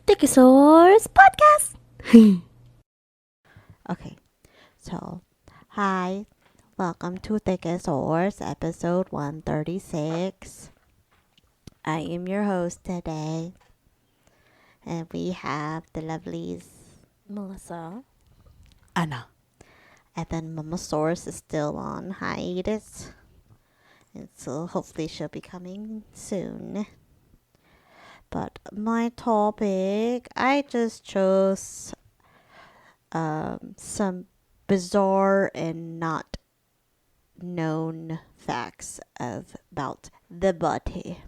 Thiccasaurs podcast. Okay, so hi, welcome to Thiccasaurs episode 136. I am your host today, and we have the lovelies Melissa. Anna. and then Mamasaurus is still on hiatus, and so hopefully she'll be coming soon. But my topic, I just chose some bizarre and not known facts about the body.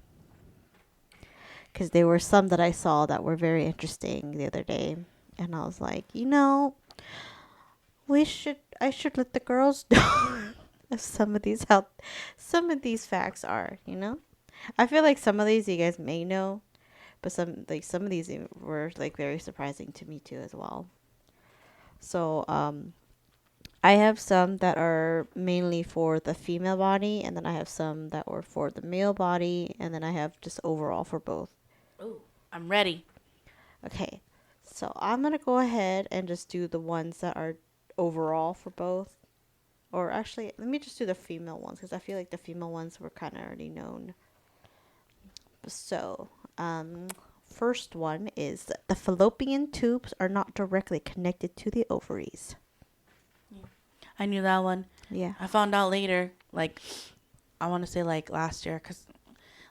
Because there were some that I saw that were very interesting the other day. And I was like, I should let the girls know if some of these facts are. I feel like some of these you guys may know, but some of these were like very surprising to me too as well. So, I have some that are mainly for the female body, and then I have some that were for the male body, and then I have just overall for both. Ooh, I'm ready. Okay, so I'm gonna go ahead and just do the ones that are overall for both. Or actually, let me just do the female ones, because I feel like the female ones were kind of already known. So, first one is that the fallopian tubes are not directly connected to the ovaries. I knew that one. Yeah. I found out later, like, I want to say, like, last year, because,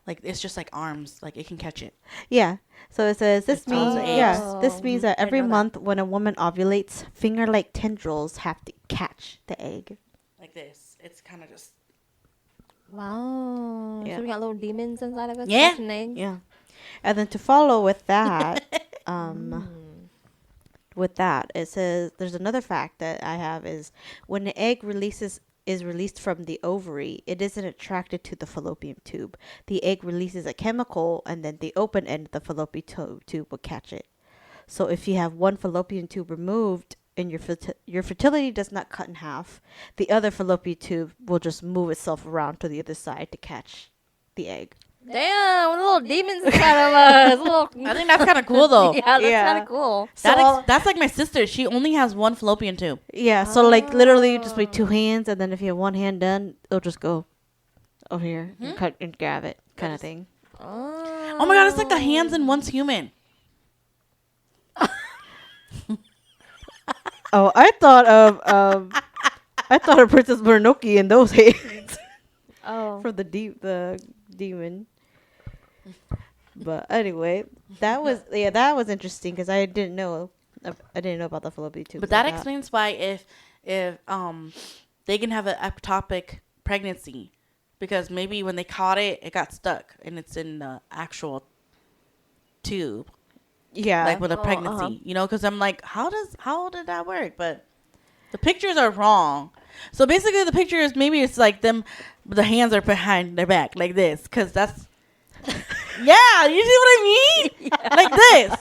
like, it's just, like, arms. Like, it can catch it. Yeah. So it says this It's also means eggs. this means that I every know that. month when a woman ovulates, finger-like tendrils have to catch the egg. Like this. It's kind of just... Wow. Yeah. So we got little demons inside of us Yeah. catching eggs. Yeah. And then to follow with that, it says there's another fact that I have is when the egg is released from the ovary, it isn't attracted to the fallopian tube. The egg releases a chemical, and then the open end of the fallopian tube will catch it. So if you have one fallopian tube removed and your fertility does not cut in half, the other fallopian tube will just move itself around to the other side to catch the egg. Damn, little demons inside of us. Little... I think that's kind of cool, though. yeah, that's Yeah. kind of cool. That's like my sister. She only has one fallopian tube. Yeah, so like literally you just make two hands, and then if you have one hand done, it'll just go over here and cut and grab it, kind of thing. Oh, my God. It's like the hands in one's human. Oh, I thought of Princess Mononoke in those hands Oh. for the demon. But anyway, that was interesting because I didn't know about the fallopian tube. But that explains why if they can have an ectopic pregnancy, because maybe when they caught it, it got stuck and it's in the actual tube, like with a pregnancy, because I'm like, how did that work? But the pictures are wrong. So basically the picture is maybe it's like them, the hands are behind their back like this, because that's, yeah, you see what I mean? Like this.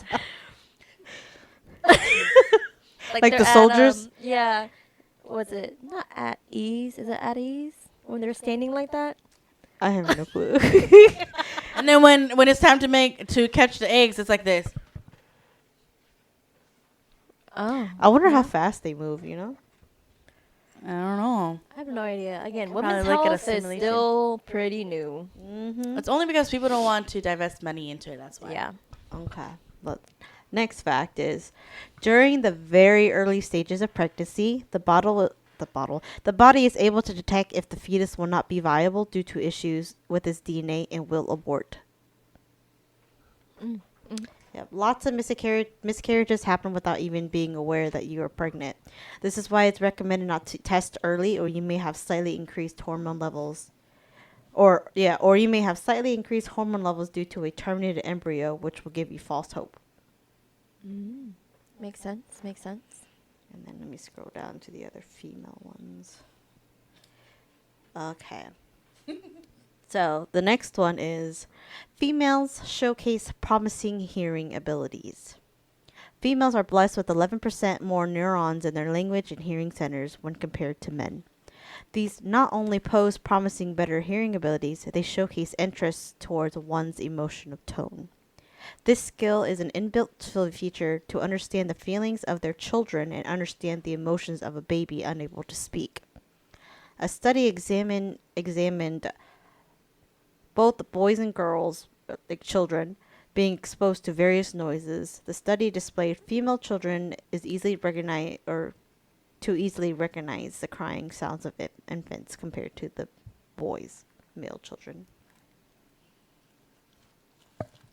Like they're the soldiers? yeah. Was it not at ease? Is it at ease when they're standing like that? I have no clue. And then when it's time to catch the eggs, it's like this. Oh. I wonder how fast they move. I don't know. I have no idea. Again, Probably women's look at a health is simulation. still pretty new. Mm-hmm. It's only because people don't want to divest money into it. That's why. Yeah. Okay. But next fact is, during the very early stages of pregnancy, the body is able to detect if the fetus will not be viable due to issues with its DNA and will abort. Yep. Lots of miscarriages happen without even being aware that you are pregnant. This is why it's recommended not to test early, or you may have slightly increased hormone levels. Or you may have slightly increased hormone levels due to a terminated embryo, which will give you false hope. Makes sense. Makes sense. And then let me scroll down to the other female ones. Okay. So the next one is females showcase promising hearing abilities. Females are blessed with 11% more neurons in their language and hearing centers when compared to men. These not only pose promising better hearing abilities, they showcase interest towards one's emotional tone. This skill is an inbuilt feature to understand the feelings of their children and understand the emotions of a baby unable to speak. A study examined both boys and girls, like children, being exposed to various noises. The study displayed female children is easily recognize or to easily recognize the crying sounds of infants compared to the boys, male children.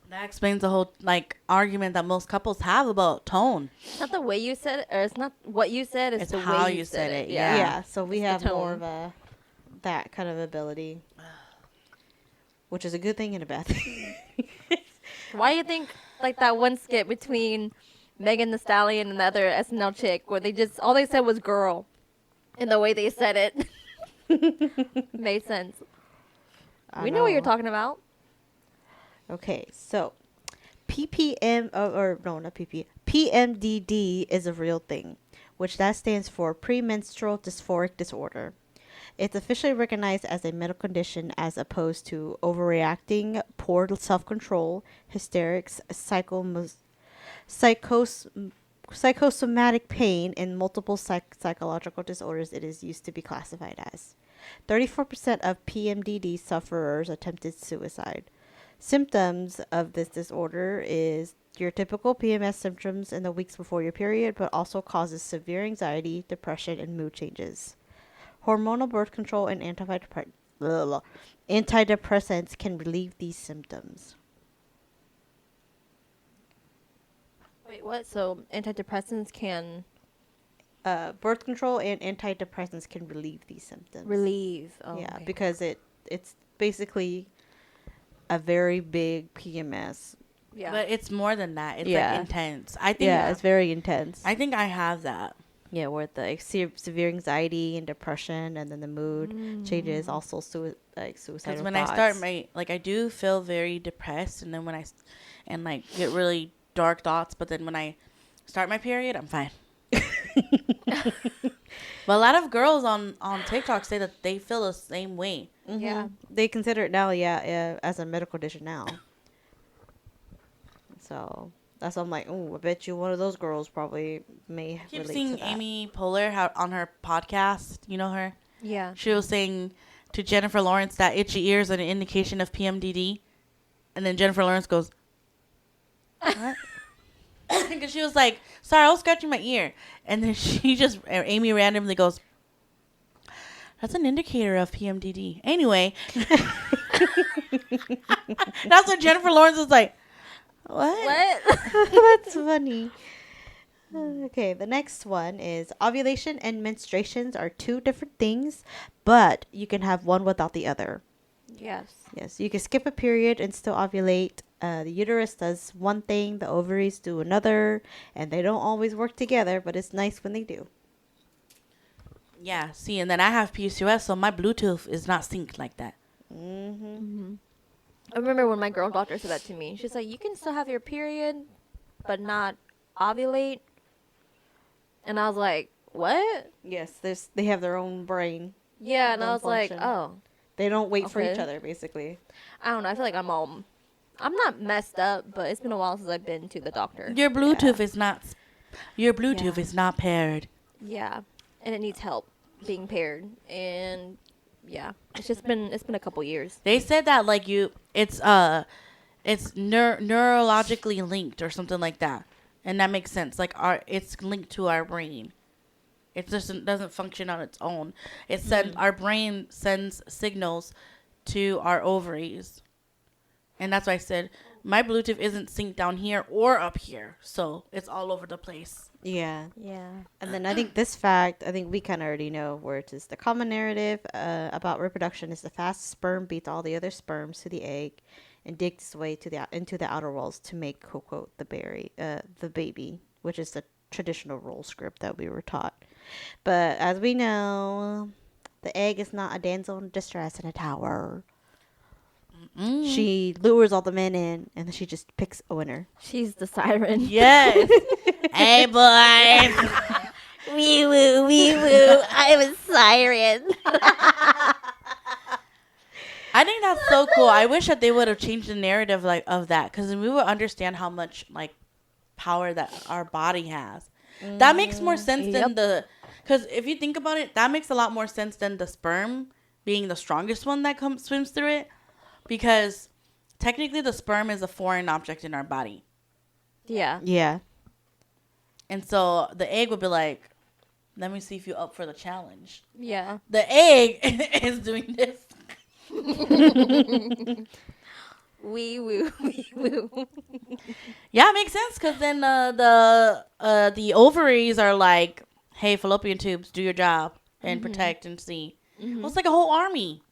That explains the whole like argument that most couples have about tone. It's not the way you said it, or it's not what you said. It's the how way you you said said it, it. yeah. So we It's have the more tone. of that kind of ability, which is a good thing and a bad thing. Why do you think like that one skit between Megan the Stallion and the other SNL chick, where they just all they said was "girl," and the way they said it made sense. We know what you're talking about. Okay, so PPM or no, not PP. PMDD is a real thing, which that stands for premenstrual dysphoric disorder. It's officially recognized as a medical condition as opposed to overreacting, poor self-control, hysterics, psychosomatic pain, and multiple psychological disorders it is used to be classified as. 34% of PMDD sufferers attempted suicide. Symptoms of this disorder is your typical PMS symptoms in the weeks before your period, but also causes severe anxiety, depression, and mood changes. Hormonal birth control and antidepressants can relieve these symptoms. Wait, what? So antidepressants can Birth control and antidepressants can relieve these symptoms. relieve. Oh, Yeah, okay. because it's basically a very big PMS. Yeah. But it's more than that. It's Yeah. like intense. I think. Yeah, it's very intense. I think I have that. Yeah, where the severe anxiety and depression, and then the mood changes, also suicidal Because when thoughts. I start I do feel very depressed, and then when and like get really dark thoughts, but then when I start my period, I'm fine. But a lot of girls on TikTok say that they feel the same way. Mhm. Yeah. They consider it now, as a medical condition now. So that's why I'm like, oh, I bet you one of those girls probably may I keep relate seeing to that. Amy Poehler on her podcast. You know her? Yeah. She was saying to Jennifer Lawrence that itchy ears are an indication of PMDD. And then Jennifer Lawrence goes, what? Because she was like, sorry, I was scratching my ear. And then Amy randomly goes, that's an indicator of PMDD. Anyway. That's what Jennifer Lawrence was like, what? What? That's funny. Okay, the next one is ovulation and menstruations are two different things, but you can have one without the other. Yes. Yes, you can skip a period and still ovulate. The uterus does one thing, the ovaries do another, and they don't always work together, but it's nice when they do. Yeah, see, and then I have PCOS, so my Bluetooth is not synced like that. Mm-hmm. I remember when my girl doctor said that to me. She's like, you can still have your period, but not ovulate. And I was like, what? Yes, they have their own brain. Yeah, and I Don't was like, function. oh, They don't wait for each Okay. other, basically. I don't know. I feel like I'm not messed up, but it's been a while since I've been to the doctor. Your Bluetooth is not Yeah. is not paired. Yeah, and it needs help being paired, and yeah, it's been a couple years. They said that like it's neurologically linked or something like that, and that makes sense. Like it's linked to our brain. It just doesn't function on its own. Our brain sends signals to our ovaries, and that's why I said my Bluetooth isn't synced down here or up here, so it's all over the place. Yeah. Yeah. And then I think this fact, I think we kind of already know where it is. The common narrative about reproduction is the fast sperm beats all the other sperms to the egg and digs its way into the outer walls to make, quote, quote, the baby, which is the traditional role script that we were taught. But as we know, the egg is not a damsel in distress in a tower. Mm. She lures all the men in, and then she just picks a winner. She's the siren. Yes. Hey, boys. Wee woo, wee woo. I'm a siren. I think that's so cool. I wish that they would have changed the narrative like of that, because then we would understand how much like power that our body has. That makes more sense than because if you think about it, that makes a lot more sense than the sperm being the strongest one that swims through it, because technically the sperm is a foreign object in our body. Yeah. Yeah. And so the egg would be like, let me see if you're up for the challenge. Yeah. The egg is doing this. Wee woo, wee woo. Yeah, it makes sense, because then the ovaries are like, hey, fallopian tubes, do your job and protect and see. Well, it's like a whole army.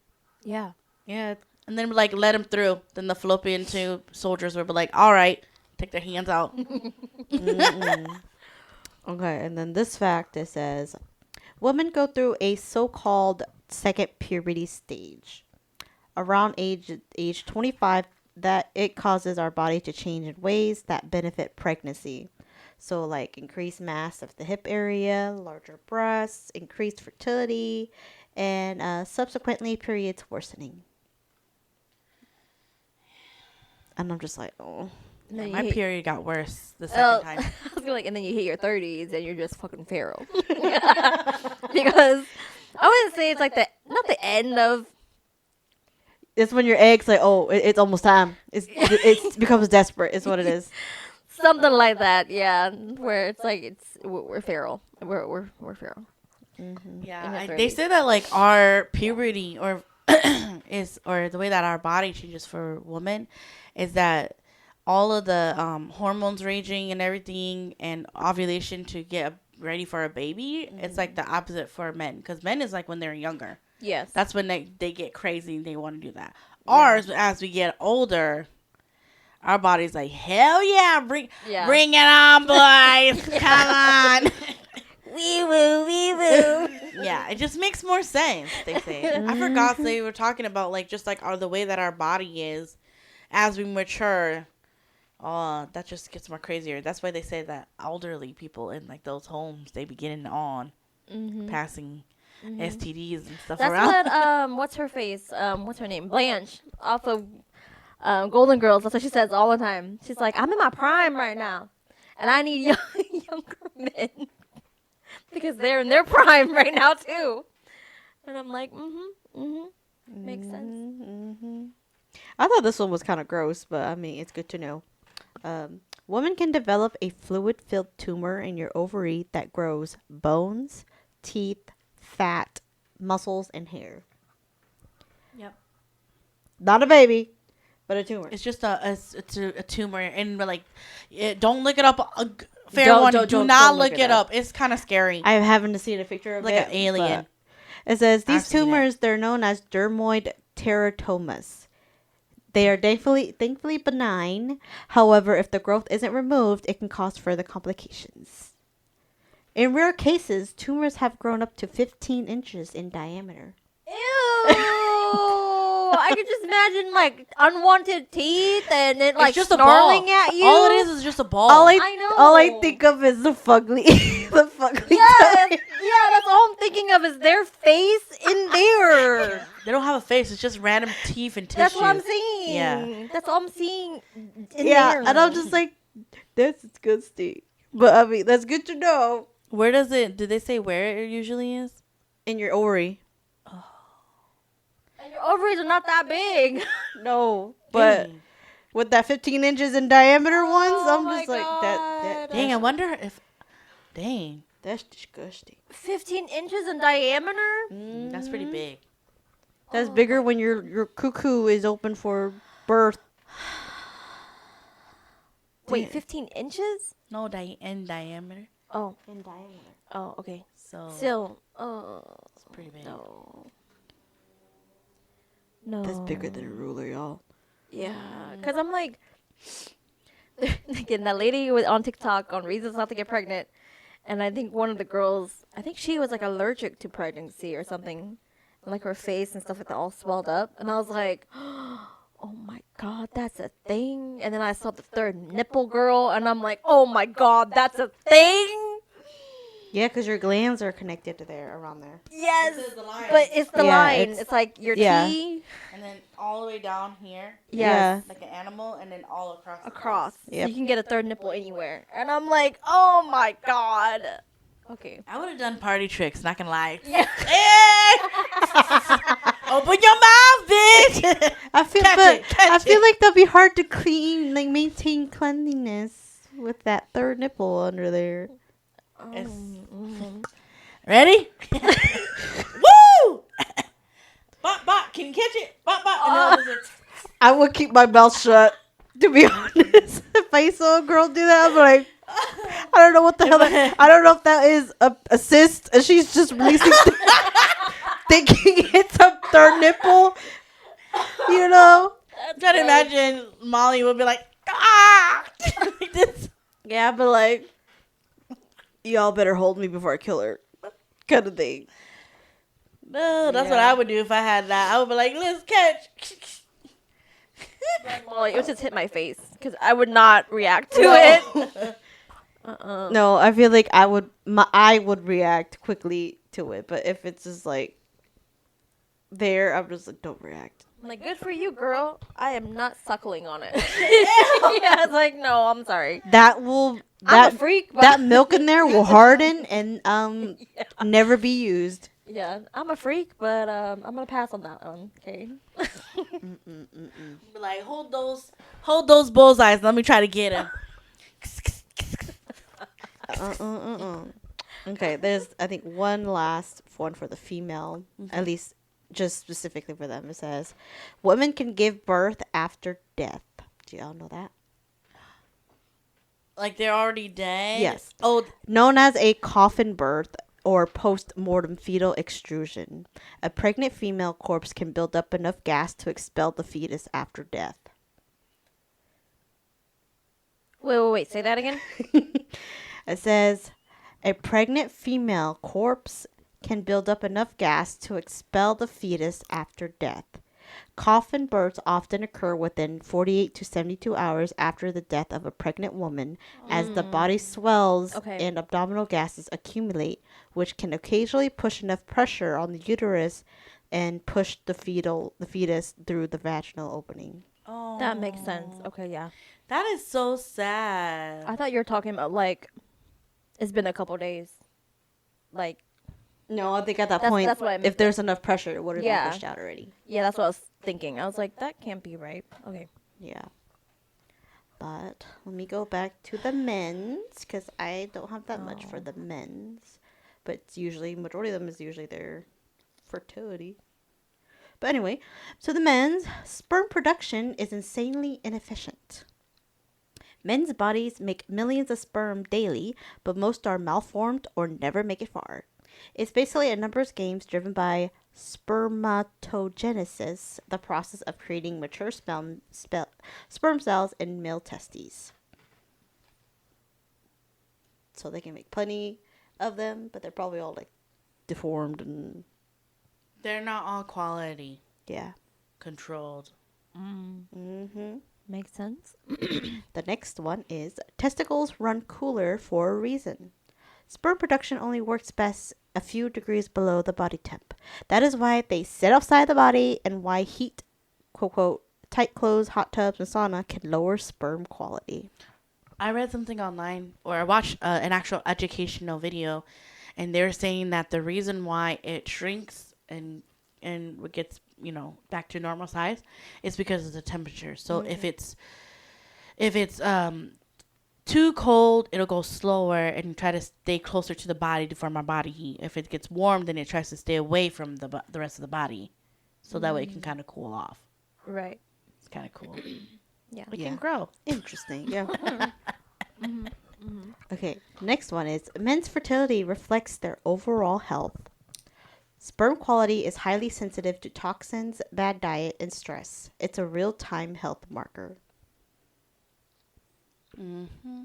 Yeah. Yeah. And then like let them through. Then the fallopian tube soldiers would be like, all right, take their hands out. Okay, and then this fact, it says, women go through a so-called second puberty stage. Around age 25, that it causes our body to change in ways that benefit pregnancy. So like increased mass of the hip area, larger breasts, increased fertility, and subsequently periods worsening. And I'm just like, oh. And then My you hit, period got worse the second time. I was like, and then you hit your 30s and you're just fucking feral. Because I wouldn't say it's like not the end of. It's when your egg's like, oh, it's almost time. It becomes desperate. Is what it is. Something like that, yeah. Where it's like we're feral. We're feral. Yeah, they say that like our puberty or the way that our body changes for women is that all of the hormones raging and everything and ovulation to get ready for a baby, it's like the opposite for men, because men is like when they're younger. Yes. That's when they get crazy and they want to do that. Ours, as we get older, our body's like, hell yeah, bring it on, boys. Come on. Wee woo, wee woo. Yeah, it just makes more sense, they say. I forgot they were talking about like just like the way that our body is as we mature. Oh, that just gets more crazier. That's why they say that elderly people in like those homes, they be getting on passing STDs and stuff That's around. what what's her face? What's her name? Blanche off of Golden Girls. That's what she says all the time. She's like, I'm in my prime right now, and I need younger men because they're in their prime right now too. And I'm like, makes sense. I thought this one was kind of gross, but I mean, it's good to know. Women can develop a fluid-filled tumor in your ovary that grows bones, teeth, fat, muscles, and hair. Yep. Not a baby, but a tumor. It's just a tumor, and we're like, don't look it up. Fair warning, do not look it up. It's kind of scary. I haven't seen a picture of like it. An alien. It says these I've seen tumors, they're known as dermoid teratomas. They are thankfully benign. However, if the growth isn't removed, it can cause further complications. In rare cases, tumors have grown up to 15 inches in diameter. Ew! I could just imagine like unwanted teeth and it like just a snarling ball. at you. All it is just a ball. I know. All I think of is the fugly, the fugly. Yes, yeah, that's all I'm thinking of is their face in there. They don't have a face. It's just random teeth and tissue. That's what I'm seeing. Yeah. That's all I'm seeing in Yeah, there. and I'm just like, that's disgusting. But I mean, that's good to know. Where does it? Did they say where it usually is? In your ovary. And your ovaries are not that big. No, but with that 15 inches in diameter ones, I'm my just like, that Dang, I wonder if. Dang, that's disgusting. 15 inches in diameter? that's pretty big. That's bigger when your cuckoo is open for birth. Wait, 15 inches? No, in diameter. Oh. In diameter. Oh, okay. So Still. it's pretty big. No. No. That's bigger than a ruler, y'all. Yeah. Because I'm like, again, that lady was on TikTok on reasons not to get pregnant. And I think one of the girls, I think she was like allergic to pregnancy or something. And, like her face and stuff like that all swelled up. And I was like, oh my God, that's a thing. And then I saw the third nipple girl. And I'm like, oh my God, that's a thing. Yeah, because your glands are connected to there, around there. Yes, This is the line. but it's the Yeah, line. it's- It's like your yeah. T. And then all the way down here. Yeah. Yes. Like an animal, and then all across. the Across. face. Yep. So you can get a third nipple anywhere. And I'm like, oh my god. Okay. I would have done party tricks. Not gonna lie. Yeah. Open your mouth, bitch. I feel, Catch it, catch I feel it. like that'd be hard to clean, like maintain cleanliness with that third nipple under there. It's- Mhm. Ready? Woo! Bop, bop. Can you catch it? Bop, bop. And then there's I would keep my mouth shut. To be honest, if I saw a girl do that, I'm like, I don't know what the hell. I don't know if that is a cyst, and she's just releasing, thinking it's a third nipple. You know? I'm trying to imagine Molly would be like, ah! Like this. Yeah, but like, y'all better hold me before I kill her, kind of thing. No, that's what Yeah. I would do if I had that. I would be like, let's catch. Well, it would just hit my face because I would not react to No. it. No, I feel like I would react quickly to it, but if it's just like there, I'm just like, don't react. I'm like, good for you, girl. I am not suckling on it. Yeah, it's like, no, I'm sorry. That will I'm a freak, but that milk in there will harden and never be used. yeah, I'm a freak, but I'm gonna pass on that one. Okay. Be like, hold those bullseyes. Let me try to get him. Okay, there's I think one last one for the female, at least just specifically for them. It says, women can give birth after death. Do y'all know that? Like they're already dead. Yes. Oh, Known as a coffin birth or post-mortem fetal extrusion, a pregnant female corpse can build up enough gas to expel the fetus after death. Wait. Say that again. It says, a pregnant female corpse can build up enough gas to expel the fetus after death. Coffin births often occur within 48 to 72 hours after the death of a pregnant woman, as the body swells Okay. and abdominal gases accumulate, which can occasionally push enough pressure on the uterus and push the fetus through the vaginal opening. oh, That makes sense. Okay, yeah. That is so sad. I thought you were talking about like it's been a couple days. Like, No, I think at that That's- point, that's what I meant. if there's enough pressure, it would have Yeah. been pushed out already. yeah, that's what I was thinking. I was like, that can't be right. Okay. Yeah. But let me go back to the men's because I don't have that much for the men's. But it's usually, majority of them is usually their fertility. But anyway, so the men's sperm production is insanely inefficient. Men's bodies make millions of sperm daily, but most are malformed or never make it far. It's basically a numbers game driven by spermatogenesis, the process of creating mature sperm cells in male testes. So they can make plenty of them, but they're probably all like deformed and They're not all quality yeah. controlled. Mm-hmm. Makes sense. The next one is testicles run cooler for a reason. Sperm production only works best a few degrees below the body temp. That is why they sit outside the body and why heat, quote, quote, tight clothes, hot tubs, and sauna can lower sperm quality. I read something online, or I watched an actual educational video, and they're saying that the reason why it shrinks and gets back to normal size is because of the temperature. So if it's too cold, it'll go slower and try to stay closer to the body to form our body heat. If it gets warm, then it tries to stay away from the rest of the body, so that way it can kind of cool off. Right. It's kind of cool. Yeah. It Yeah. can grow. Interesting, yeah. Okay, next one is men's fertility reflects their overall health. Sperm quality is highly sensitive to toxins, bad diet, and stress. It's a real-time health marker. Mm-hmm.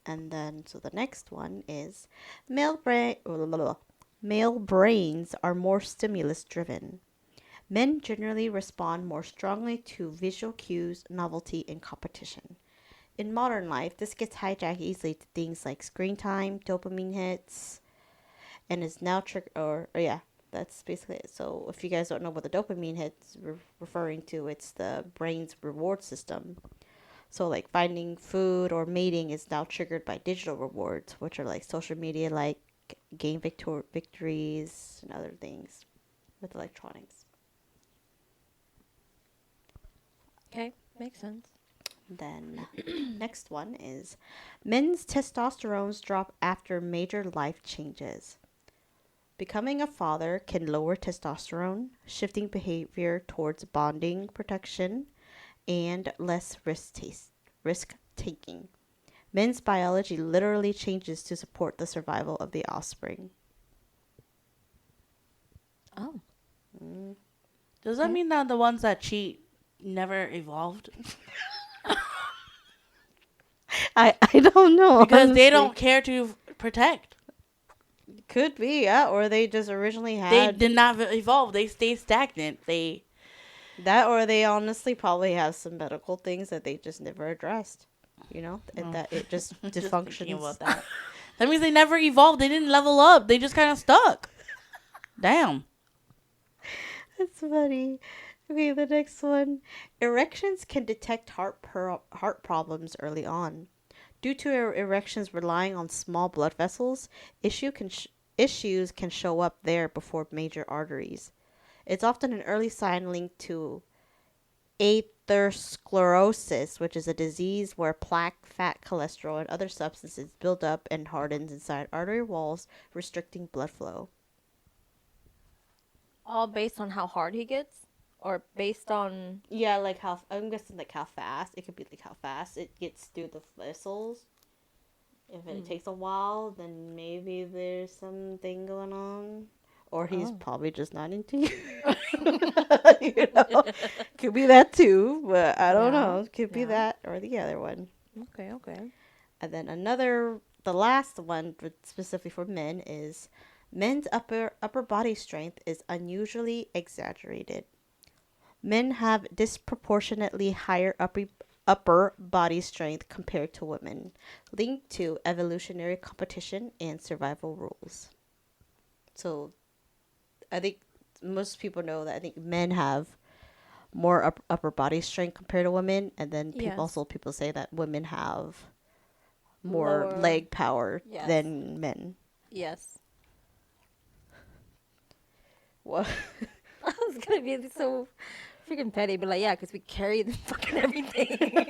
And then, so the next one is male brains are more stimulus driven. Men generally respond more strongly to visual cues, novelty, and competition. in modern life, this gets hijacked easily to things like screen time, dopamine hits, and is now yeah, that's basically it. So if you guys don't know what the dopamine hits referring to, it's the brain's reward system. So like finding food or mating is now triggered by digital rewards, which are like social media, like game victories and other things with electronics. Okay, makes sense. Then next one is men's testosterones drop after major life changes. Becoming a father can lower testosterone, shifting behavior towards bonding, protection, and less risk taking. Men's biology literally changes to support the survival of the offspring. Oh. Does that mean that the ones that cheat never evolved? I don't know. Because they honestly. don't care to protect. Could be, yeah, or they just originally They had did not evolve. They stayed stagnant. that, or they honestly probably have some medical things that they just never addressed. You know, and that it just Just thinking dysfunctions. about that. That means they never evolved. They didn't level up. They just kind of stuck. Damn. That's funny. Okay, the next one. Erections can detect heart problems early on. Due to erections relying on small blood vessels, issues can show up there before major arteries. It's often an early sign linked to atherosclerosis, which is a disease where plaque, fat, cholesterol, and other substances build up and hardens inside artery walls, restricting blood flow. All based on how hard he gets? Or based on... Yeah, like how I'm guessing like how fast it could be, like how fast it gets through the vessels. If it takes a while, then maybe there's something going on, or he's probably just not into you. You know, could be that too, but I don't know. Could be that or the other one. Okay. And then the last one, specifically for men, is men's upper body strength is unusually exaggerated. Men have disproportionately higher upper body strength compared to women, linked to evolutionary competition and survival rules. So, I think most people know that I think men have more upper body strength compared to women, and then people say that women have more Lower leg power than men. Yes. What? I was gonna be so freaking petty, but like, yeah, because we carry the fucking everything.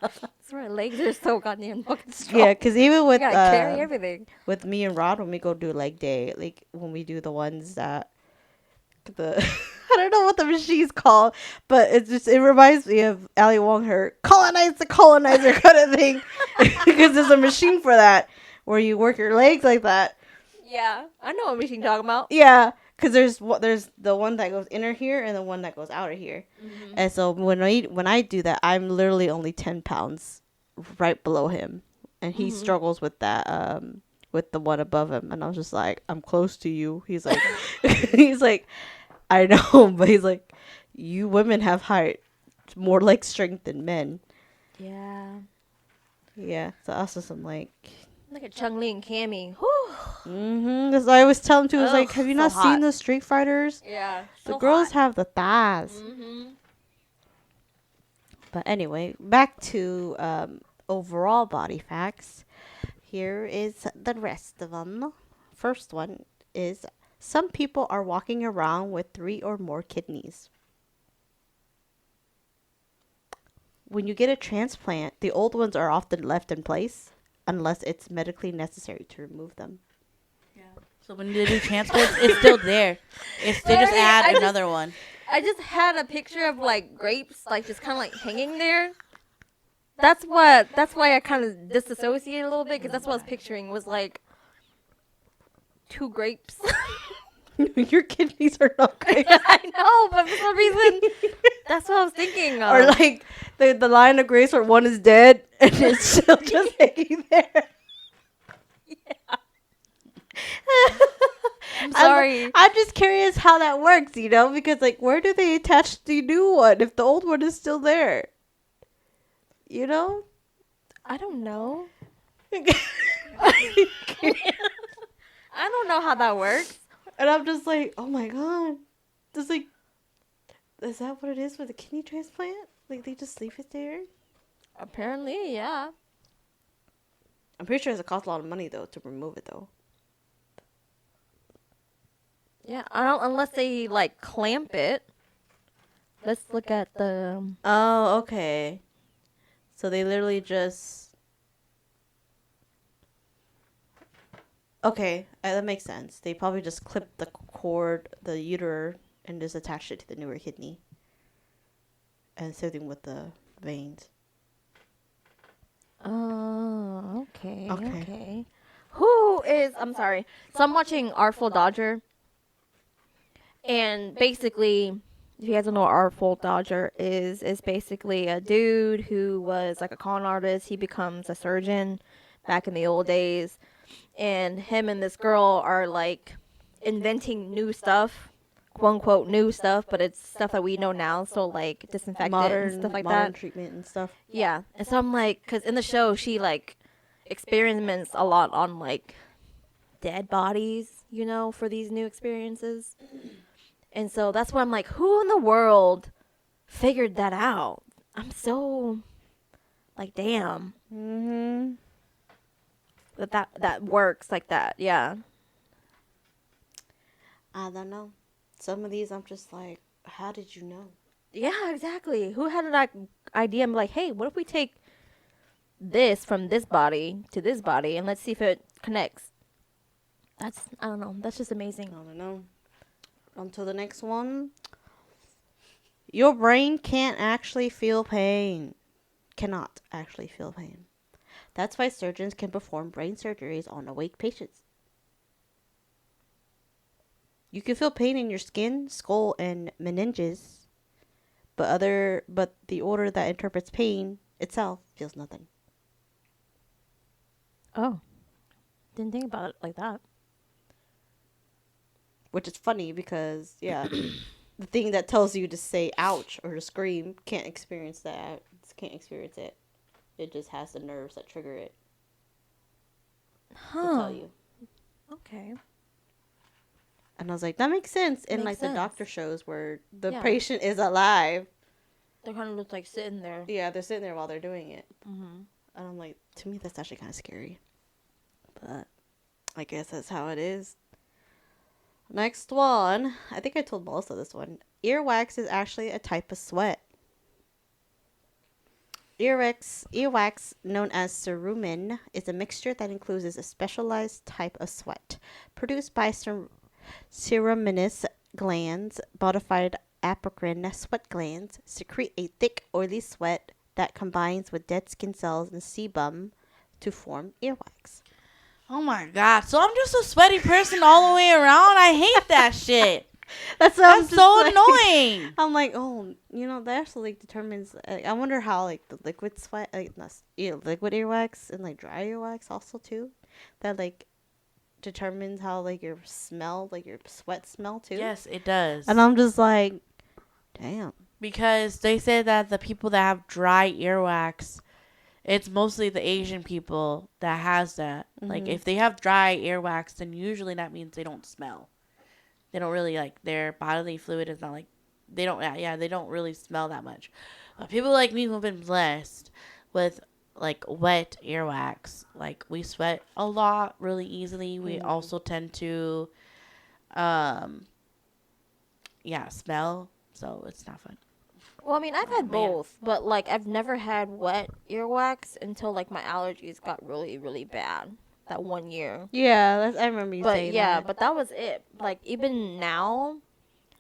That's why our legs are so goddamn fucking strong. Yeah, because even We with gotta carry everything. with me and Rod, when we go do leg day, like when we do the ones that the I don't know what the machine's called, but it reminds me of Ali Wong, her colonizer kind of thing, because there's a machine for that where you work your legs like that. Yeah, I know what machine you're talking about. Yeah, because there's the one that goes inner here and the one that goes outer here, and so when I do that, I'm literally only 10 pounds right below him, and he struggles with that with the one above him, and I was just like, I'm close to you. He's like, he's like, I know, but he's like, you women have more leg strength than men. Yeah. Yeah, so also some like. Look at Chung Lee and Cammy. That's what I always tell him too. It's like, have you so not hot. seen the Street Fighters? Yeah. The girls have the thighs. But anyway, back to overall body facts. Here is the rest of them. First one is some people are walking around with 3 or more kidneys. When you get a transplant, the old ones are often left in place unless it's medically necessary to remove them. Yeah. So when they do transplants, it's still there. They just add another one. I just had a picture of like grapes, like just kind of like hanging there. That's why I kind of disassociated a little bit, because that's what I was picturing was like 2 grapes. Your kidneys are not great. I know, but for some reason, that's what I was thinking of. Or like the line of grapes where one is dead and it's still just hanging there. I'm sorry. I'm just curious how that works, you know, because like where do they attach the new one if the old one is still there? You know? I don't know. I don't know how that works. And I'm just like, oh my god. Just like, is that what it is with a kidney transplant? Like, they just leave it there? Apparently, yeah. I'm pretty sure it costs a lot of money, though, to remove it, though. Yeah, I don't unless they like clamp it. Let's look at the Oh, okay. So they literally just... Okay, that makes sense. They probably just clip the cord, the uterus, and just attach it to the newer kidney. And same thing with the veins. Oh, okay. Okay. Okay. Who is I'm sorry. So I'm watching Artful Dodger. And basically, if you guys don't know what Artful Dodger is basically a dude who was like a con artist. He becomes a surgeon back in the old days. And him and this girl are like inventing new stuff, quote unquote new stuff, but it's stuff that we know now. So like disinfectant and stuff like modern that. treatment and stuff. Yeah. And so I'm like, because in the show, she like experiments a lot on like dead bodies, you know, for these new experiences. And so that's why I'm like, who in the world figured that out? I'm so like, damn. Mm-hmm. That works like that. Yeah. I don't know. Some of these I'm just like, how did you know? Yeah, exactly. Who had that idea? I'm like, hey, what if we take this from this body to this body and let's see if it connects? I don't know. That's just amazing. I don't know. On to the next one. Your brain can't actually feel pain. Cannot actually feel pain. That's why surgeons can perform brain surgeries on awake patients. You can feel pain in your skin, skull, and meninges, but the order that interprets pain itself feels nothing. Oh, didn't think about it like that. Which is funny because, yeah, the thing that tells you to say ouch or to scream can't experience that. Can't experience it. It just has the nerves that trigger it to tell you. Okay. And I was like, that makes sense in Makes like sense. the doctor shows where the Yeah. patient is alive. They kind of look like sitting there. Yeah, they're sitting there while they're doing it. Mm-hmm. And I'm like, to me, that's actually kind of scary. But I guess that's how it is. Next one. I think I told Melissa this one. Earwax is actually a type of sweat. Earwax, known as cerumen, is a mixture that includes a specialized type of sweat. Produced by ceruminous glands, modified apocrine sweat glands secrete a thick, oily sweat that combines with dead skin cells and sebum to form earwax. Oh my god. So I'm just a sweaty person all the way around? I hate that shit. That's so annoying. I'm like, oh, that actually determines. I wonder how like the liquid sweat, liquid earwax and like dry earwax also too, that like determines how like your smell, like your sweat smell too. Yes, it does. And I'm just like, damn. Because they say that the people that have dry earwax, it's mostly the Asian people that has that. Mm-hmm. Like, if they have dry earwax, then usually that means they don't smell. They don't really, like, their bodily fluid is not, like, they don't really smell that much. But people like me who have been blessed with, like, wet earwax, like, we sweat a lot really easily. We also tend to, smell. So, it's not fun. Well, I mean, I've had both, but like I've never had wet earwax until like my allergies got really, really bad that one year. Yeah, I remember you saying that. But that was it. Like even now,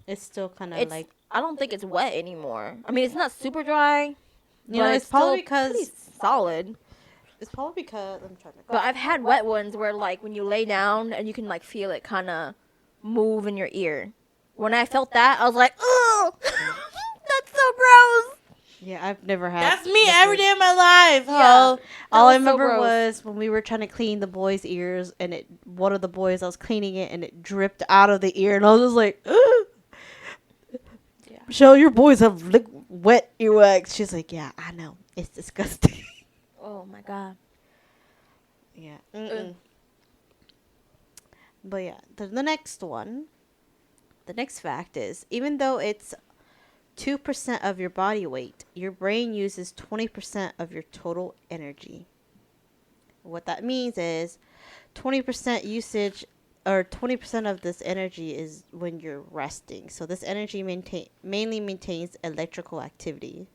it's still kind of like I don't think it's wet anymore. I mean, it's not super dry. It's probably because pretty solid. It's probably because I'm trying to. But I've had wet ones where like when you lay down and you can like feel it kind of move in your ear. When I felt that, I was like, ugh. That's so gross. Yeah, I've never had. That's me every day of my life. Yeah. All I remember so was when we were trying to clean the boys' ears, and one of the boys, I was cleaning it, and it dripped out of the ear, and I was just like, yeah. Michelle, your boys have wet earwax. She's like, yeah, I know. It's disgusting. Oh my god. Yeah. But yeah, the next one, the next fact is, even though it's 2% of your body weight, your brain uses 20% of your total energy. What that means is 20% usage, or 20% of this energy is when you're resting. So this energy mainly maintains electrical activity.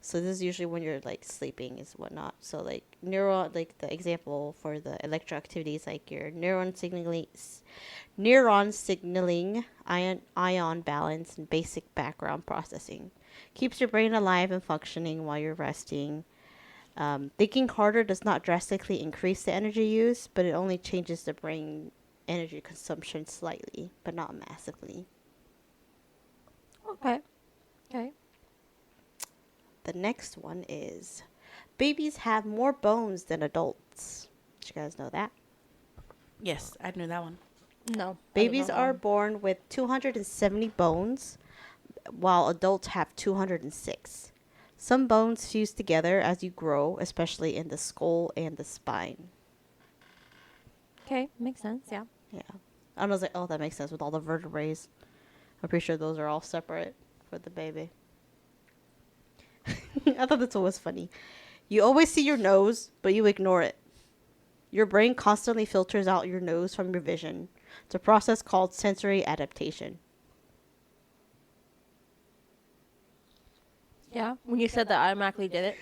So this is usually when you're like sleeping is whatnot. So like like the example for the electrical activity is like your neuron signaling, ion balance, and basic background processing. Keeps your brain alive and functioning while you're resting. Thinking harder does not drastically increase the energy use, but it only changes the brain energy consumption slightly, but not massively. Okay. Okay. The next one is babies have more bones than adults. Did you guys know that? Yes, I knew that one. No. Babies are born with 270 bones, while adults have 206. Some bones fuse together as you grow, especially in the skull and the spine. Okay, makes sense. Yeah. Yeah. I was like, oh, that makes sense with all the vertebrae. I'm pretty sure those are all separate for the baby. I thought this one was funny. You always see your nose, but you ignore it. Your brain constantly filters out your nose from your vision. It's a process called sensory adaptation. Yeah. When you said that, I automatically did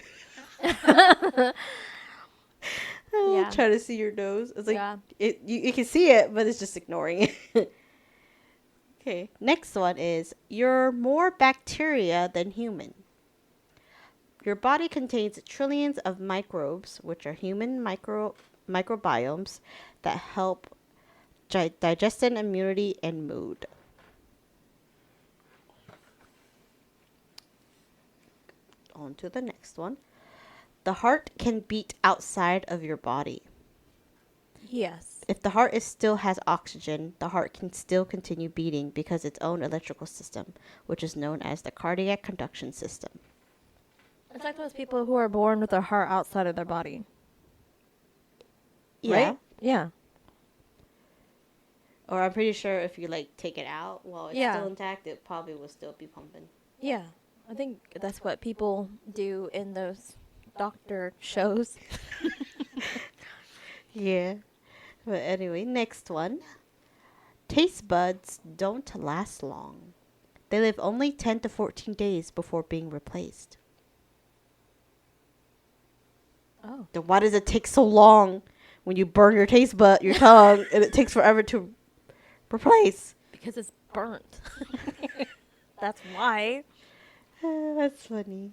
it. Yeah. Try to see your nose. It's like Yeah. you can see it, but it's just ignoring it. Okay. Next one is you're more bacteria than human. Your body contains trillions of microbes, which are human microbiomes that help digestion, immunity, and mood. On to the next one. The heart can beat outside of your body. Yes. If the heart still has oxygen, the heart can still continue beating because its own electrical system, which is known as the cardiac conduction system. It's like those people who are born with their heart outside of their body. Yeah. Right? Yeah. Or I'm pretty sure if you like take it out while it's Yeah. still intact, it probably will still be pumping. Yeah. I think that's what people do in those doctor shows. Yeah. But anyway, next one. Taste buds don't last long. They live only 10 to 14 days before being replaced. Oh. Then why does it take so long when you burn your taste bud, your tongue, and it takes forever to replace? Because it's burnt. That's why. That's funny.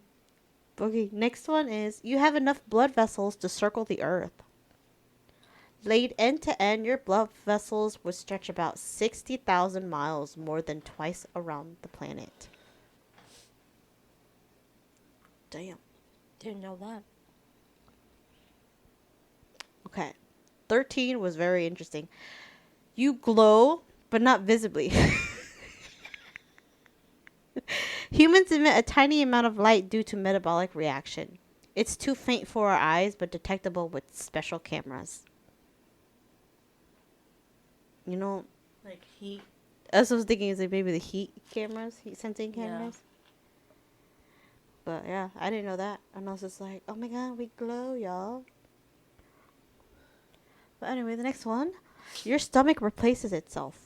Okay, next one is you have enough blood vessels to circle the earth. Laid end to end, your blood vessels would stretch about 60,000 miles, more than twice around the planet. Damn. Didn't know that. Okay. 13 was very interesting. You glow, but not visibly. Humans emit a tiny amount of light due to metabolic reaction. It's too faint for our eyes, but detectable with special cameras. You know, Like heat. as I was thinking, is like maybe the heat cameras, heat sensing Yeah. cameras. But yeah, I didn't know that. And I was just like, oh my god, we glow, y'all. But anyway, the next one. Your stomach replaces itself.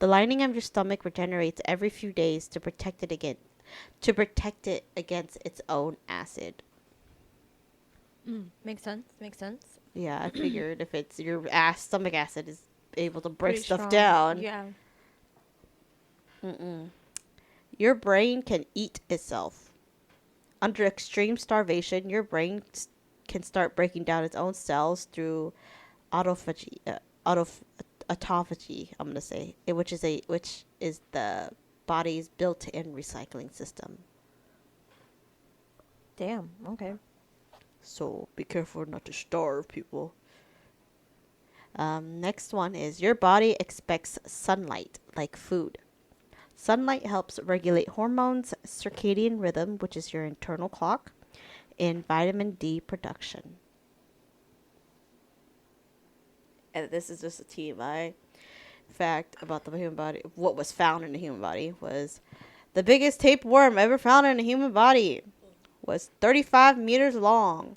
The lining of your stomach regenerates every few days to protect it against its own acid. Makes sense. Makes sense. Yeah, I figured if it's your stomach acid is able to break Pretty stuff strong. down. Yeah. Your brain can eat itself. Under extreme starvation, your brain can start breaking down its own cells through autophagy. Autophagy, I'm gonna say, which is the body's built-in recycling system. Damn. Okay. So be careful not to starve, people. Next one is your body expects sunlight like food. Sunlight helps regulate hormones, circadian rhythm, which is your internal clock, in vitamin D production. And this is just a TMI fact about the human body. What was found in the human body was the biggest tapeworm ever found in a human body was 35 meters long,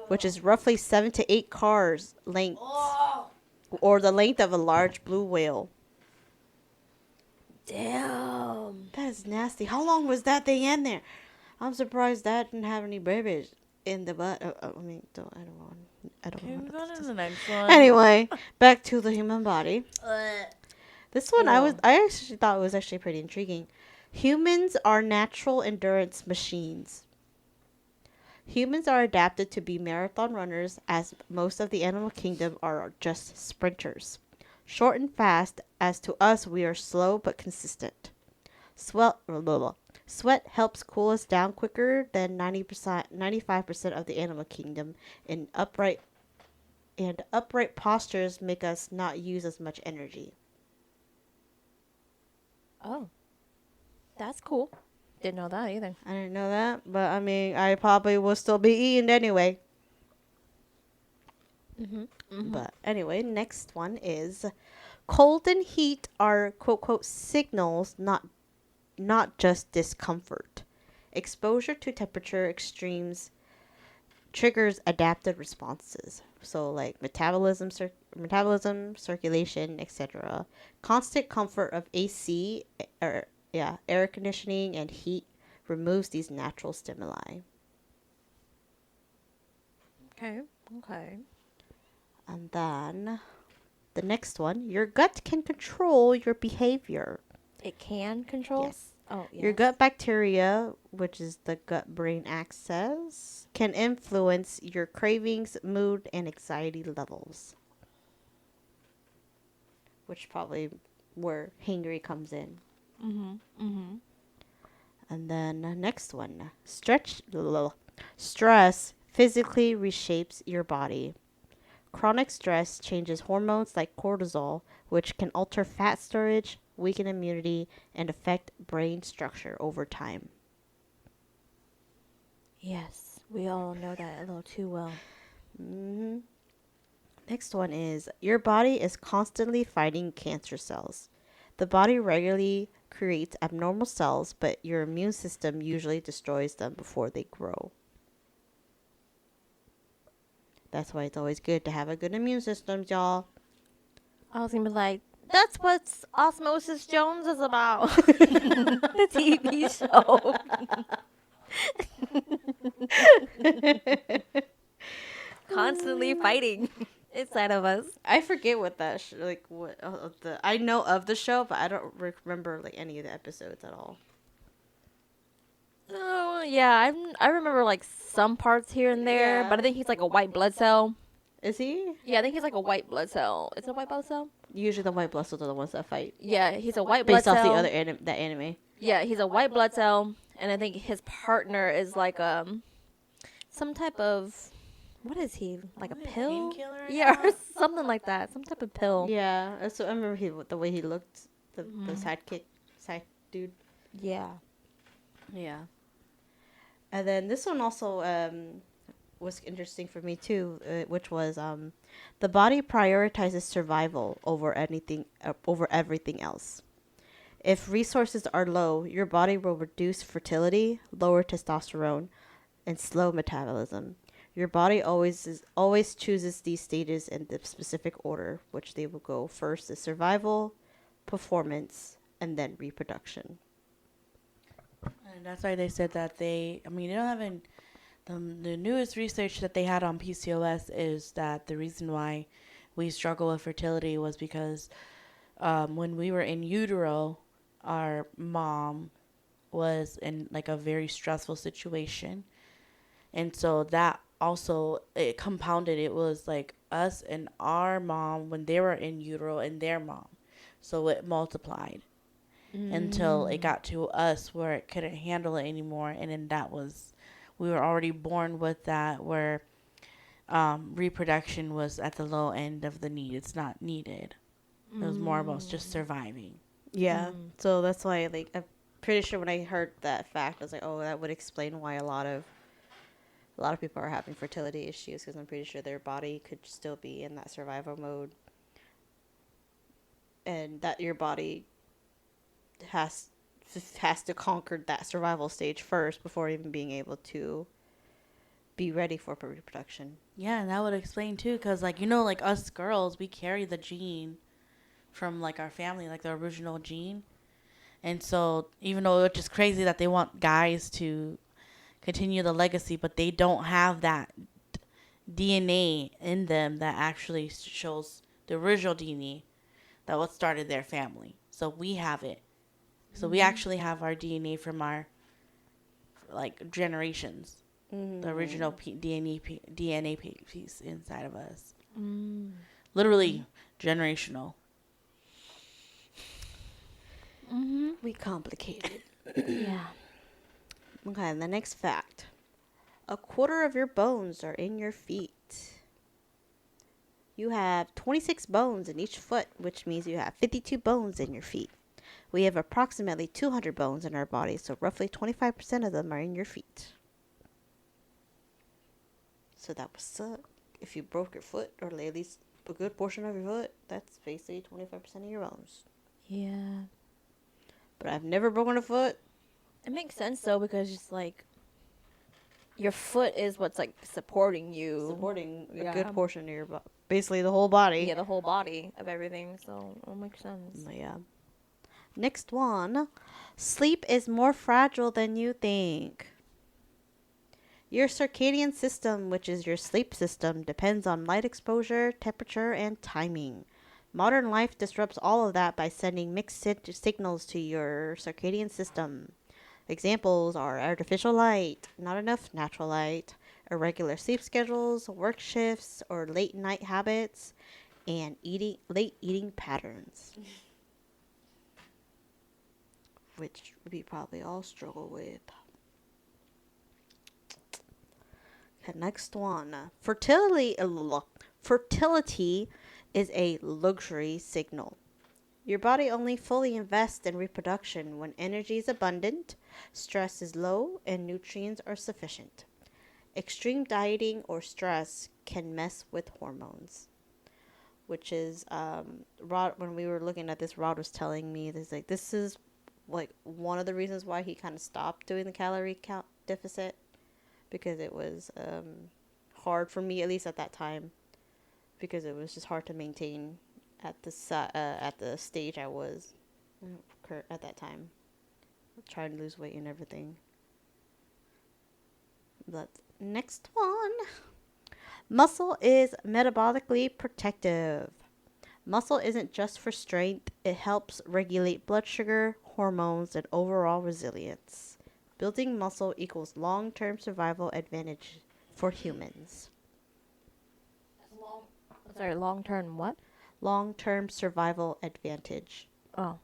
which is roughly 7 to 8 cars length, or the length of a large blue whale. Damn. That is nasty. How long was that thing in there? I'm surprised that didn't have any babies in the butt. I mean, I don't want. Okay, we go to the next one. Anyway, back to the human body. This one I actually thought was actually pretty intriguing. Humans are natural endurance machines. Humans are adapted to be marathon runners, as most of the animal kingdom are just sprinters. Short and fast, as to us we are slow but consistent. Sweat helps cool us down quicker than 95% of the animal kingdom, and upright postures make us not use as much energy. Oh, that's cool. Didn't know that either. I didn't know that, but I mean, I probably will still be eating anyway. But anyway, next one is cold and heat are quote quote signals, not just discomfort. Exposure to temperature extremes triggers adaptive responses. So like metabolism, circulation, etc. Constant comfort of AC or air conditioning and heat removes these natural stimuli. Okay. And then the next one, your gut can control your behavior. It can control? Yes. Oh, yes. Your gut bacteria, which is the gut-brain axis, can influence your cravings, mood, and anxiety levels. Which probably where hangry comes in. And then next one, stress physically reshapes your body. Chronic stress changes hormones like cortisol, which can alter fat storage, weaken immunity, and affect brain structure over time. Yes, we all know that a little too well. Next one is, your body is constantly fighting cancer cells. The body regularly creates abnormal cells, but your immune system usually destroys them before they grow. That's why it's always good to have a good immune system, y'all. I was gonna be like, that's what Osmosis Jones is about. The TV show. Constantly fighting inside of us. I forget what that I know of the show, but I don't remember like any of the episodes at all. Oh yeah, I remember like some parts here and there, Yeah. but I think he's like a white blood cell. Is he? Yeah, I think he's like a white blood cell. Is it a white blood cell? Usually the white blood cells are the ones that fight. Yeah, he's a white blood Based cell. off the other that anime. Yeah, he's a white blood cell, and I think his partner is like some type of, what is he, like a pill? Painkiller? Yeah, or something like that. Some type of pill. Yeah, so I remember the way he looked, the side dude. Yeah. Yeah. And then this one also was interesting for me too, which was the body prioritizes survival over everything else. If resources are low, your body will reduce fertility, lower testosterone, and slow metabolism. Your body always chooses these stages in the specific order, which they will go first is survival, performance, and then reproduction. And that's why they said that they don't have the newest research that they had on PCOS is that the reason why we struggle with fertility was because when we were in utero, our mom was in like a very stressful situation. And so that also, it compounded. It was like us and our mom when they were in utero and their mom. So it multiplied until it got to us where it couldn't handle it anymore. And then we were already born with that where reproduction was at the low end of the need. It's not needed. It was more about just surviving. Yeah. So that's why, like, I'm pretty sure when I heard that fact, I was like, oh, that would explain why a lot of a lot of people are having fertility issues because I'm pretty sure their body could still be in that survival mode, and that your body has to conquer that survival stage first before even being able to be ready for reproduction. Yeah, and that would explain too, because like, you know, like us girls, we carry the gene from like our family, like the original gene. And so even though it's just crazy that they want guys to continue the legacy, but they don't have that DNA in them that actually shows the original DNA that what started their family. So we have it. So we actually have our DNA from our like generations. The original DNA piece inside of us. Literally generational. We complicated. Yeah. Okay, and the next fact. A quarter of your bones are in your feet. You have 26 bones in each foot, which means you have 52 bones in your feet. We have approximately 200 bones in our body, so roughly 25% of them are in your feet. So that would suck. If you broke your foot, or at least a good portion of your foot, that's basically 25% of your bones. Yeah. But I've never broken a foot. It makes sense though, because just like your foot is what's like supporting you. Supporting a Yeah. good portion of your body. Basically the whole body. Yeah, the whole body of everything. So it makes sense. Yeah. Next one. Sleep is more fragile than you think. Your circadian system, which is your sleep system, depends on light exposure, temperature, and timing. Modern life disrupts all of that by sending mixed signals to your circadian system. Examples are artificial light, not enough natural light, irregular sleep schedules, work shifts, or late night habits, and late eating patterns. Which we probably all struggle with. Okay, next one. Fertility is a luxury signal. Your body only fully invests in reproduction when energy is abundant, stress is low, and nutrients are sufficient. Extreme dieting or stress can mess with hormones. Which is, Rod, when we were looking at this, Rod was telling me, this is like one of the reasons why he kind of stopped doing the calorie count deficit, because it was hard for me, at least at that time, because it was just hard to maintain at the stage I was at that time, trying to lose weight and everything. But next one. Muscle is metabolically protective. Muscle isn't just for strength, it helps regulate blood sugar, hormones, and overall resilience. Building muscle equals long-term survival advantage for humans. Sorry, long term what? Long-term survival advantage. Oh.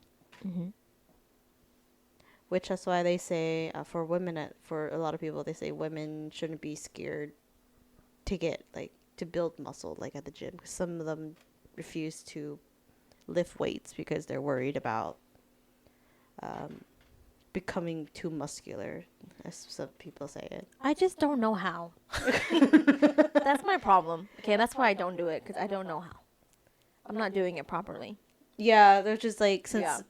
Which that's why they say for women, for a lot of people, they say women shouldn't be scared to get to build muscle at the gym, because some of them refuse to lift weights because they're worried about becoming too muscular, as some people say it. I just don't know how. That's my problem. Okay, that's why I don't do it, because I don't know how. I'm not doing it properly. Yeah, they're just since Yeah.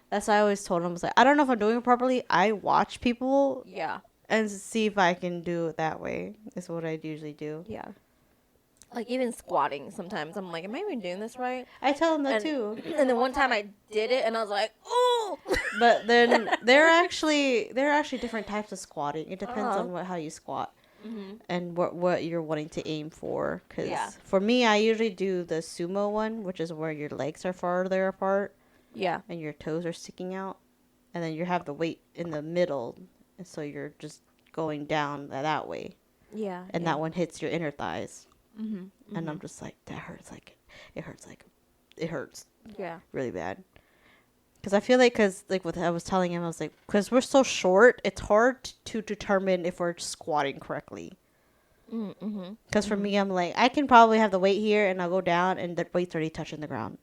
that's why I always told them, I don't know if I'm doing it properly. I watch people Yeah. and see if I can do it that way. Is what I usually do. Yeah. Like even squatting, sometimes I'm like, am I even doing this right? I tell them that And- too. And then one time I did it, and I was like, oh. But then there are actually different types of squatting. It depends Uh-huh. on how you squat Mm-hmm. and what you're wanting to aim for. Because Yeah. for me, I usually do the sumo one, which is where your legs are farther apart Yeah. and your toes are sticking out, and then you have the weight in the middle, and so you're just going down that way, Yeah. and that one hits your inner thighs, Mm-hmm. and I'm just like, that hurts, it hurts Yeah. really bad. Because I feel because what I was telling him, I was like, because we're so short, it's hard to determine if we're squatting correctly. Mm-hmm. Because for me, I'm like, I can probably have the weight here, and I'll go down, and the weight's already touching the ground.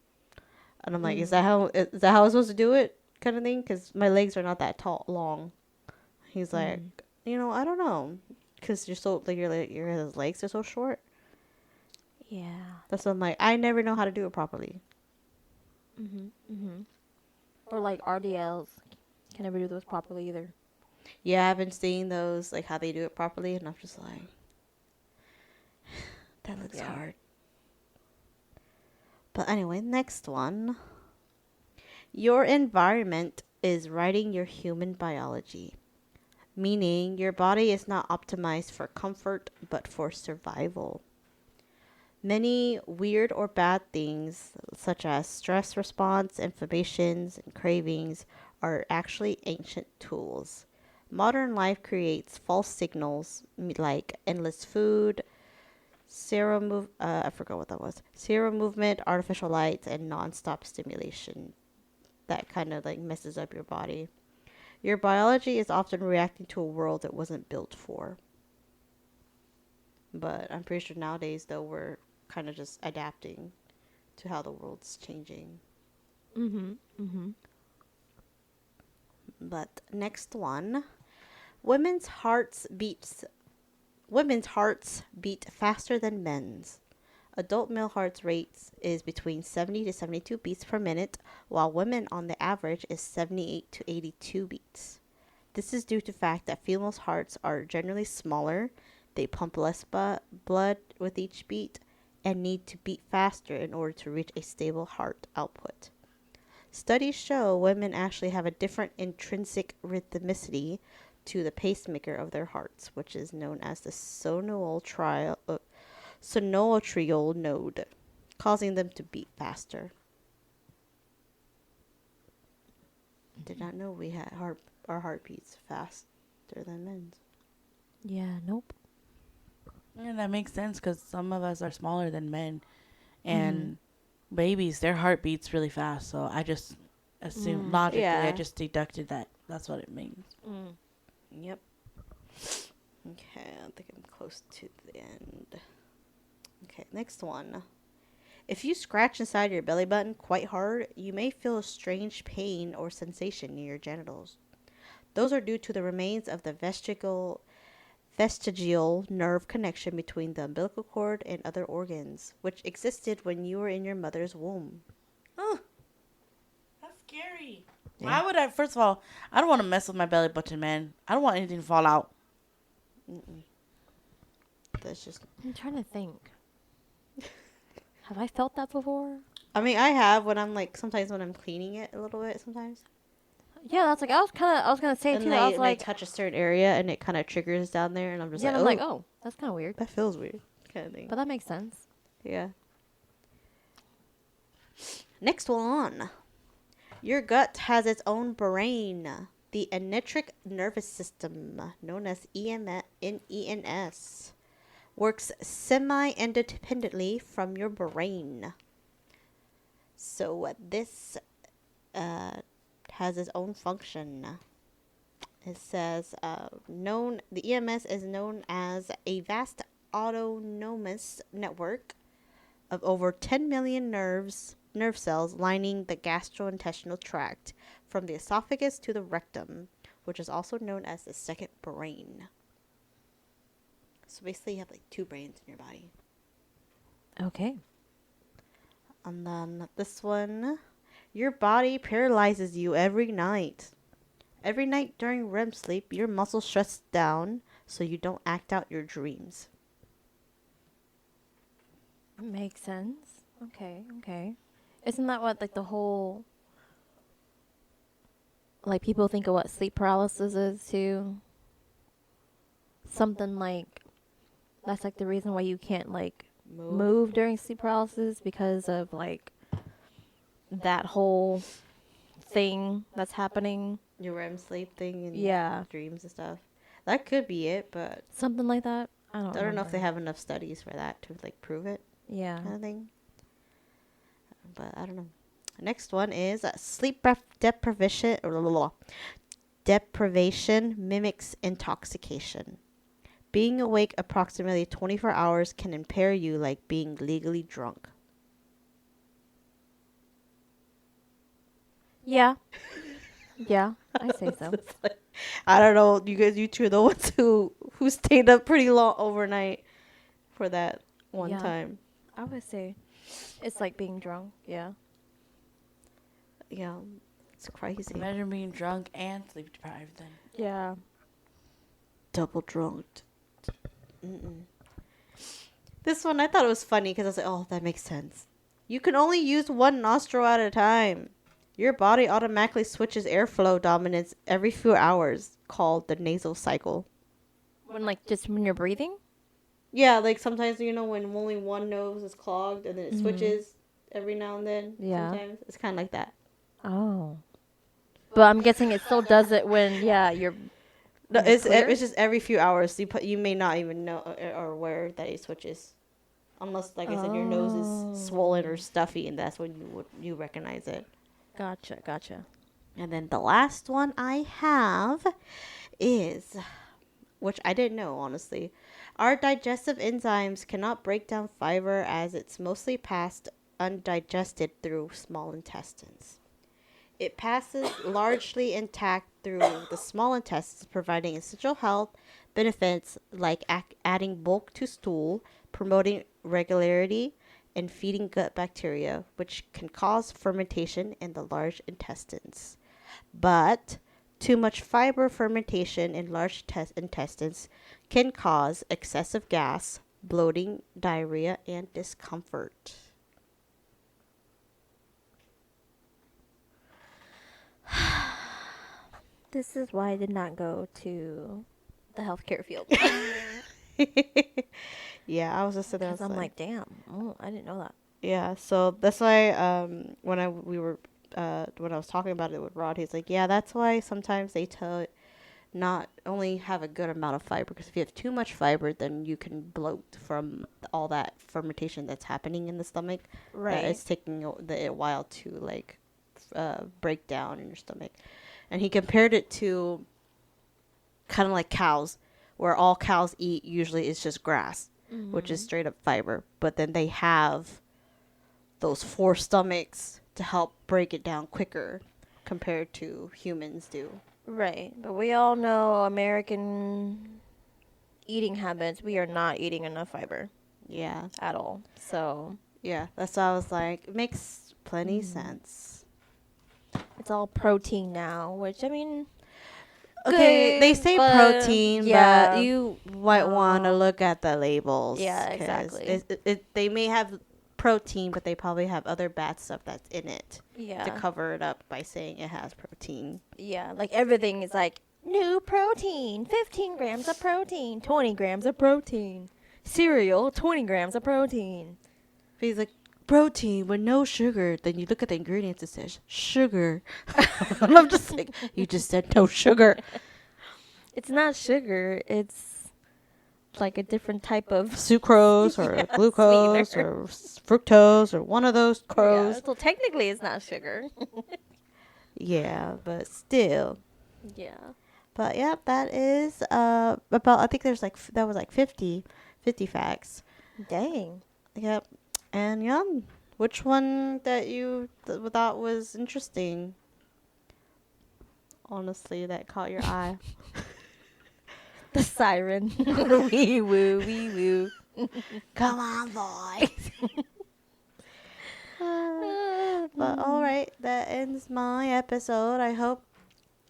And I'm like, is that how I'm supposed to do it, kind of thing? Because my legs are not that long. He's like, I don't know. because you're so like your legs are so short. Yeah. That's what I'm like. I never know how to do it properly. Or like RDLs. Can never do those properly either. Yeah, I've been seeing those like how they do it properly, and I'm just like, that looks Yeah. hard. But anyway, next one. Your environment is writing your human biology, meaning your body is not optimized for comfort but for survival. Many weird or bad things, such as stress response, inflammations, and cravings, are actually ancient tools. Modern life creates false signals like endless food, I forgot what that was. Zero movement, artificial lights, and nonstop stimulation. That kind of like messes up your body. Your biology is often reacting to a world it wasn't built for. But I'm pretty sure nowadays, though, we're kind of just adapting to how the world's changing. But next one, women's hearts beats women's hearts beat faster than men's. Adult male heart rates is between 70 to 72 beats per minute, while women on the average is 78 to 82 beats. This is due to the fact that females' hearts are generally smaller, they pump less blood with each beat, and need to beat faster in order to reach a stable heart output. Studies show women actually have a different intrinsic rhythmicity to the pacemaker of their hearts, which is known as the sonoatrial node, causing them to beat faster. Did not know we had our heartbeats faster than men's. Yeah, nope. Yeah, that makes sense because some of us are smaller than men, and babies, their heart beats really fast. So I just assume logically, I Yeah. just deducted that that's what it means. Yep. Okay, I think I'm close to the end. Okay, next one. If you scratch inside your belly button quite hard, you may feel a strange pain or sensation near your genitals. Those are due to the remains of the vestigial nerve connection between the umbilical cord and other organs, which existed when you were in your mother's womb. Oh, that's scary. Yeah. Why would I? First of all, I don't want to mess with my belly button, man. I don't want anything to fall out. That's just... I'm trying to think. Have I felt that before? I mean, I have when I'm like, sometimes when I'm cleaning it a little bit sometimes. Yeah, that's like I was gonna say And too. they, I was and like, they touch a certain area and it kind of triggers down there, and I'm just yeah, like, and I'm like, oh, oh, that's kind of weird, that feels weird, kind of thing. but that makes sense. Yeah. Next one. Your gut has its own brain. The enteric nervous system, known as ENS, works semi-independently from your brain. So this has its own function. It says the EMS is known as a vast autonomous network of over 10 million nerve cells lining the gastrointestinal tract from the esophagus to the rectum, which is also known as the second brain. So basically you have like two brains in your body. Okay. And then this one, your body paralyzes you every night. Every night during REM sleep, your muscles shut down so you don't act out your dreams. Makes sense. Okay. Isn't that what like the whole like people think of what sleep paralysis is too? Something like that's like the reason why you can't like move during sleep paralysis because of like that whole thing that's happening. Your REM sleep thing and Yeah. dreams and stuff. That could be it, but Something like that. I don't I don't know if remember. they have enough studies for that to like prove it, Yeah. kind of thing. But I don't know. Next one is deprivation mimics intoxication. Being awake approximately 24 hours can impair you like being legally drunk. Yeah. Yeah, I say so. I don't know. You two are the ones who who stayed up pretty long overnight for that one Yeah. time. I would say it's like being drunk. Yeah. Yeah, it's crazy. Imagine being drunk and sleep deprived then. Yeah. Double drunk. Mm-mm. This one, I thought it was funny because I was like, oh, that makes sense. You can only use one nostril at a time. Your body automatically switches airflow dominance every few hours, called the nasal cycle. When you're breathing. Yeah, like sometimes, you know, when only one nose is clogged and then it switches every now and then. Yeah. Sometimes it's kind of like that. Oh. But I'm guessing it still does it when you're. No, When it's clear? just every few hours. You may not even know or aware that it switches, unless, like I said, your nose is swollen or stuffy, and that's when you recognize it. Gotcha. And then the last one I have is, which I didn't know honestly, our digestive enzymes cannot break down fiber as it's mostly passed undigested through small intestines. It passes largely intact through the small intestines, providing essential health benefits like adding bulk to stool, promoting regularity, and feeding gut bacteria, which can cause fermentation in the large intestines. But too much fiber fermentation in large intestines can cause excessive gas, bloating, diarrhea, and discomfort. This is why I did not go to the healthcare field. Yeah, I was just sitting there. Because I'm like, damn. Oh, I didn't know that. yeah. So that's why when I was talking about it with Rod, he's like, yeah, that's why sometimes they tell not only have a good amount of fiber, because if you have too much fiber, then you can bloat from all that fermentation that's happening in the stomach. Right. It's taking a while to like break down in your stomach. And he compared it to kind of like cows, where all cows eat usually is just grass, which is straight up fiber. But then they have those 4 stomachs to help break it down quicker compared to humans do. Right. But we all know American eating habits. We are not eating enough fiber Yeah. at all. So Yeah. That's why I was like, it makes plenty sense. it's all protein now, which, I mean, Okay, they good, say but protein, yeah. but you might want to No. look at the labels. Yeah, 'cause exactly. they may have protein, but they probably have other bad stuff that's in it to Yeah. cover it up by saying it has protein. Yeah. Like everything is like new protein, 15 grams of protein, 20 grams of protein. Cereal, 20 grams of protein. But he's like, protein with no sugar. Then you look at the ingredients, it says sugar. And I'm just like, you just said no sugar. It's not sugar. It's like a different type of Sucrose or Yeah, glucose sweetener. or fructose or one of those Yeah, crows. so technically it's not sugar. Yeah, but still. Yeah. But yeah, that is about, I think there's like, that was like 50 facts. Dang. Yep. And yeah, which one that you thought was interesting? Honestly, that caught your eye. The siren. Wee woo, wee woo. Come on, boys. But all right, that ends my episode. I hope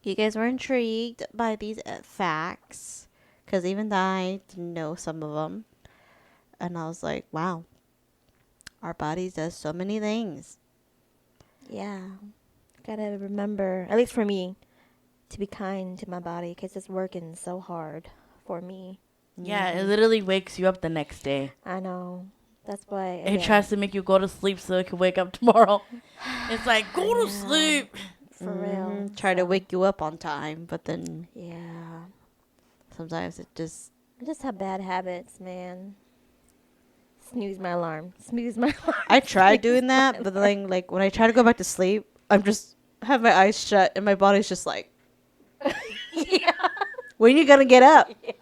you guys were intrigued by these facts, because even I didn't know some of them, and I was like, wow, our bodies does so many things. Yeah. Gotta remember, at least for me, to be kind to my body because it's working so hard for me. Yeah, it literally wakes you up the next day. I know. That's why. It tries to make you go to sleep so it can wake up tomorrow. It's like, go to sleep. For real. Try to wake you up on time, but then Yeah. sometimes it just I just have bad habits, man. Snooze my alarm. Snooze my alarm. I tried doing that, but then like when I try to go back to sleep, I'm just have my eyes shut and my body's just like, Yeah. when you gonna get up? Yeah.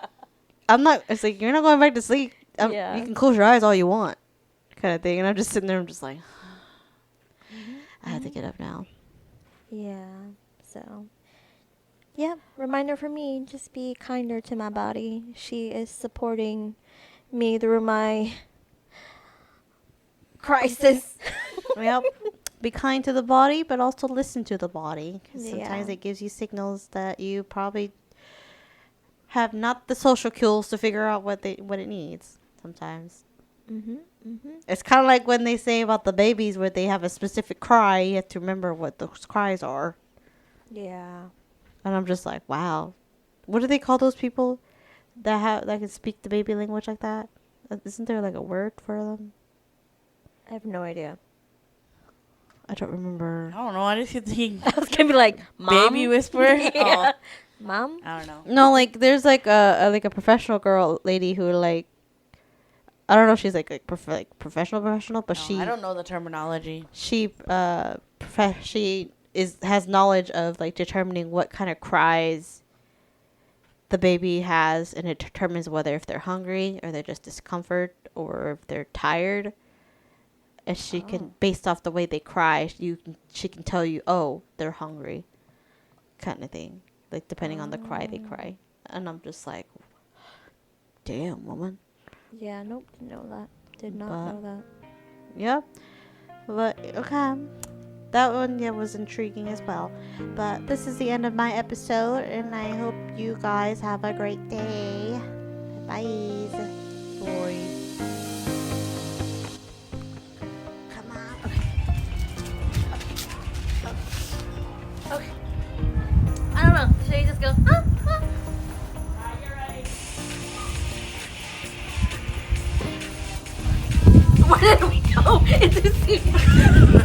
I'm not. It's like, you're not going back to sleep. Yeah. You can close your eyes all you want, kind of thing. And I'm just sitting there. I'm just like, I have to get up now. Yeah. So Yeah, reminder for me, just be kinder to my body. She is supporting me through my crisis. Yep. Be kind to the body, but also listen to the body. 'Cause sometimes Yeah. it gives you signals that you probably have not the social skills to figure out what it needs. Sometimes it's kind of like when they say about the babies where they have a specific cry. You have to remember what those cries are. Yeah. And I'm just like, wow, what do they call those people that can speak the baby language like that? Isn't there like a word for them? I have no idea. I don't remember. I don't know. I just think I was gonna be like, Mom? baby whisper. Yeah. Mom? Oh, I don't know. No, like there's like a professional girl lady who like I don't know if she's like professional, but No, she I don't know the terminology. she has knowledge of like determining what kind of cries the baby has, and it determines whether if they're hungry or they're just discomfort or if they're tired. And she can, based off the way they cry, she can tell you, oh, they're hungry, kind of thing. Like depending on the cry they cry, and I'm just like, damn, woman. Yeah, nope, didn't know that. Did not But- know that. Yep. But okay. That one was intriguing as well. But this is the end of my episode, and I hope you guys have a great day. Bye. Boy. Come on. Okay. I don't know. Should I just go? Where did we go? It's a